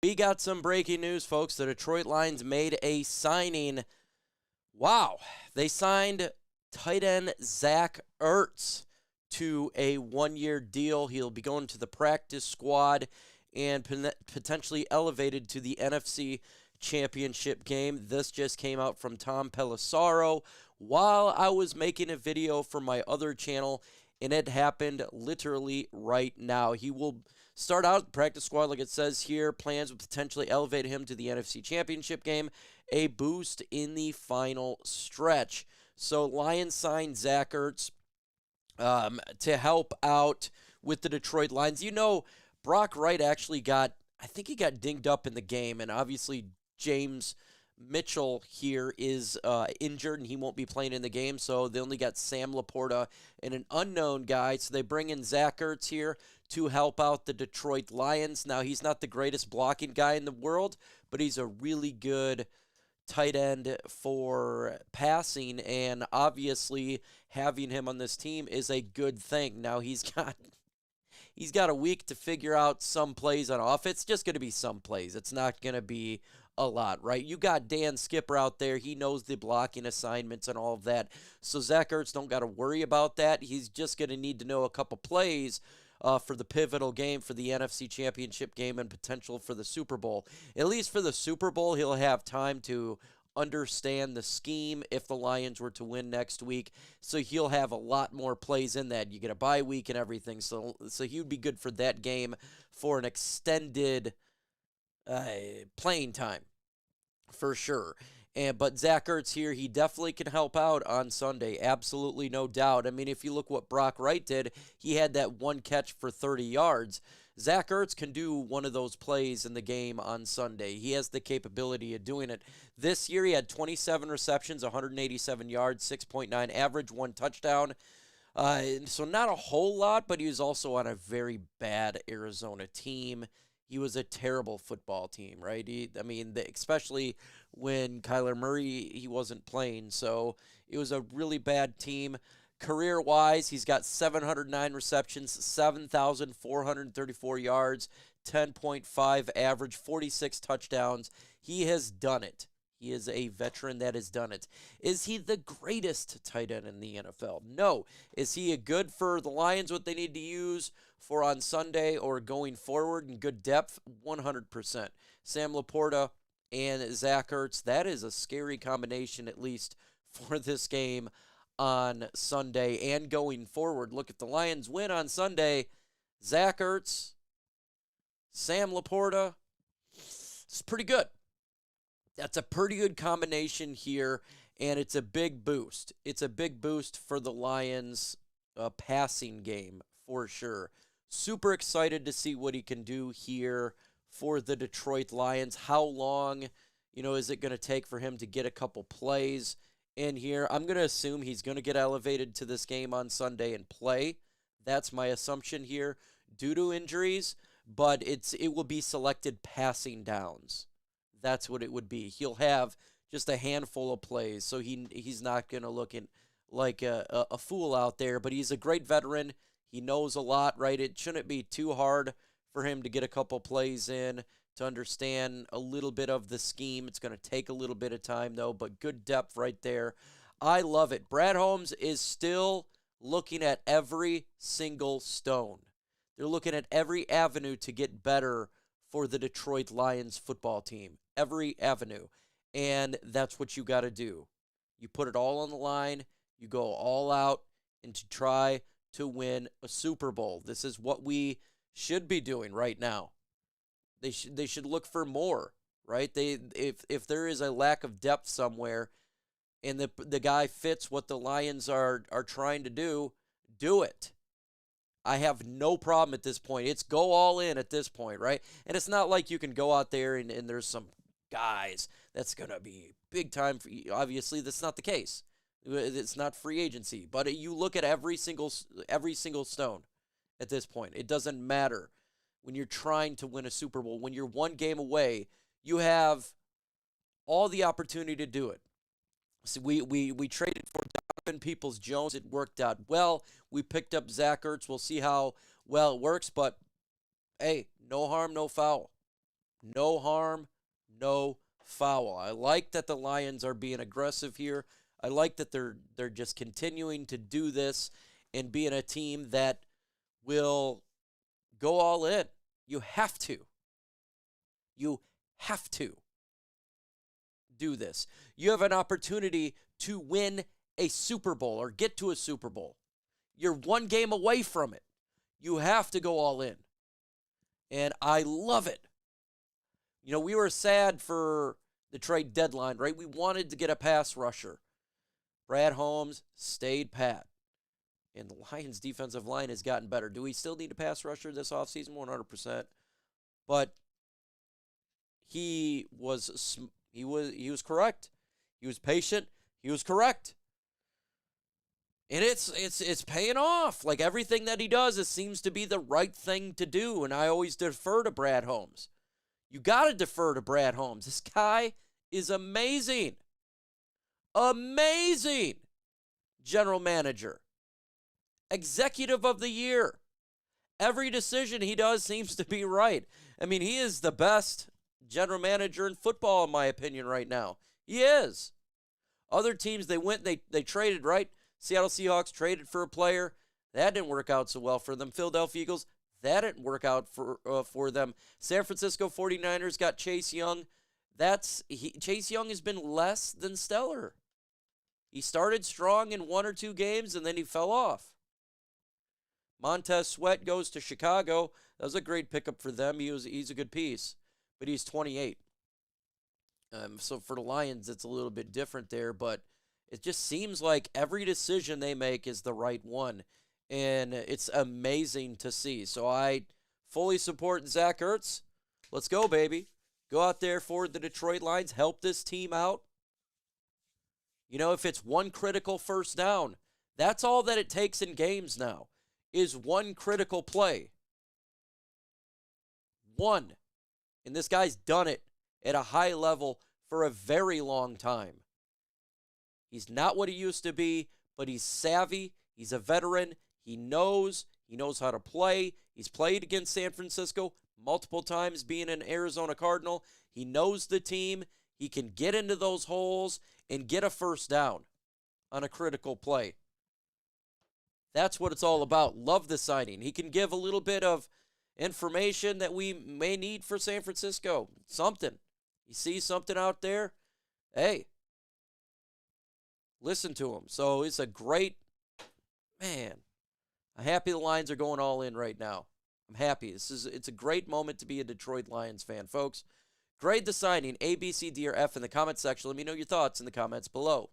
We got some breaking news, folks. The Detroit Lions made a signing. Wow. They signed tight end Zach Ertz to a one-year deal. He'll be going to the practice squad and potentially elevated to the NFC Championship Game. This just came out from Tom Pelissaro while I was making a video for my other channel, and it happened literally right now. He will start out the practice squad, like it says here. Plans would potentially elevate him to the NFC Championship Game, a boost in the final stretch. So Lions signed Zach Ertz to help out with the Detroit Lions. You know, Brock Wright actually I think he got dinged up in the game, and obviously James Mitchell here is injured, and he won't be playing in the game, so they only got Sam Laporta and an unknown guy, so they bring in Zach Ertz here to help out the Detroit Lions. Now, he's not the greatest blocking guy in the world, but he's a really good tight end for passing, and obviously having him on this team is a good thing. Now, he's got a week to figure out some plays on off. It's just going to be some plays. It's not going to be a lot, right? You got Dan Skipper out there. He knows the blocking assignments and all of that. So Zach Ertz don't got to worry about that. He's just going to need to know a couple plays for the pivotal game for the NFC Championship Game and potential for the Super Bowl. At least for the Super Bowl, he'll have time to understand the scheme if the Lions were to win next week. So he'll have a lot more plays in that. You get a bye week and everything. So he would be good for that game for an extended playing time for sure. But Zach Ertz here, he definitely can help out on Sunday. Absolutely no doubt. I mean, if you look what Brock Wright did, he had that one catch for 30 yards. Zach Ertz can do one of those plays in the game on Sunday. He has the capability of doing it. This year, he had 27 receptions, 187 yards, 6.9 average, 1 touchdown. So not a whole lot, but he was also on a very bad Arizona team. He was a terrible football team, right? Especially when Kyler Murray, he wasn't playing. So it was a really bad team. Career-wise, he's got 709 receptions, 7,434 yards, 10.5 average, 46 touchdowns. He has done it. He is a veteran that has done it. Is he the greatest tight end in the NFL? No. Is he a good for the Lions, what they need to use for on Sunday or going forward in good depth? 100%. Sam Laporta and Zach Ertz, that is a scary combination, at least for this game on Sunday and going forward. Look, if the Lions win on Sunday, Zach Ertz, Sam Laporta, it's pretty good. That's a pretty good combination here, and it's a big boost. It's a big boost for the Lions' passing game for sure. Super excited to see what he can do here for the Detroit Lions. How long, is it going to take for him to get a couple plays in here? I'm going to assume he's going to get elevated to this game on Sunday and play. That's my assumption here due to injuries, but it will be selected passing downs. That's what it would be. He'll have just a handful of plays, so he's not going to look like a fool out there, but he's a great veteran. He knows a lot, right? It shouldn't be too hard for him to get a couple plays in to understand a little bit of the scheme. It's going to take a little bit of time, though, but good depth right there. I love it. Brad Holmes is still looking at every single stone. They're looking at every avenue to get better for the Detroit Lions football team. Every avenue. And that's what you got to do. You put it all on the line. You go all out and to try to win a Super Bowl. This is what we should be doing right now. They should look for more, right? If there is a lack of depth somewhere and the guy fits what the Lions are trying to do it. I have no problem at this point. It's go all in at this point, right? And it's not like you can go out there and there's some guys that's going to be big time for you. Obviously, that's not the case. It's not free agency. But you look at every single stone at this point. It doesn't matter when you're trying to win a Super Bowl. When you're one game away, you have all the opportunity to do it. So we traded for Donovan Peoples-Jones. It worked out well. We picked up Zach Ertz. We'll see how well it works. But, hey, no harm, no foul. No harm, no foul. I like that the Lions are being aggressive here. I like that they're just continuing to do this and being a team that will go all in. You have to. You have to do this. You have an opportunity to win a Super Bowl or get to a Super Bowl. You're one game away from it. You have to go all in. And I love it. You know, we were sad for the trade deadline, right? We wanted to get a pass rusher. Brad Holmes stayed pat. And the Lions' defensive line has gotten better. Do we still need a pass rusher this offseason? 100%. But he was correct. He was patient. He was correct. And it's paying off. Like everything that he does, it seems to be the right thing to do. And I always defer to Brad Holmes. You got to defer to Brad Holmes. This guy is amazing. Amazing. General manager. Executive of the year. Every decision he does seems to be right. I mean, he is the best general manager in football, in my opinion, right now. He is. Other teams, they went, they traded, right? Seattle Seahawks traded for a player. That didn't work out so well for them. Philadelphia Eagles, that didn't work out for them. San Francisco 49ers got Chase Young. Chase Young has been less than stellar. He started strong in one or two games, and then he fell off. Montez Sweat goes to Chicago. That was a great pickup for them. He's a good piece, but he's 28. So for the Lions, it's a little bit different there, but it just seems like every decision they make is the right one, and it's amazing to see. So I fully support Zach Ertz. Let's go, baby. Go out there for the Detroit Lions. Help this team out. You know, if it's one critical first down, that's all that it takes in games now, is one critical play. One. And this guy's done it at a high level for a very long time. He's not what he used to be, but he's savvy. He's a veteran. He knows how to play. He's played against San Francisco multiple times being an Arizona Cardinal. He knows the team. He can get into those holes and get a first down on a critical play. That's what it's all about. Love the signing. He can give a little bit of information that we may need for San Francisco. Something. You see something out there? Hey, listen to him. So it's a great, man, I'm happy the Lions are going all in right now. I'm happy. It's a great moment to be a Detroit Lions fan, folks. Grade the signing, A, B, C, D, or F in the comment section. Let me know your thoughts in the comments below.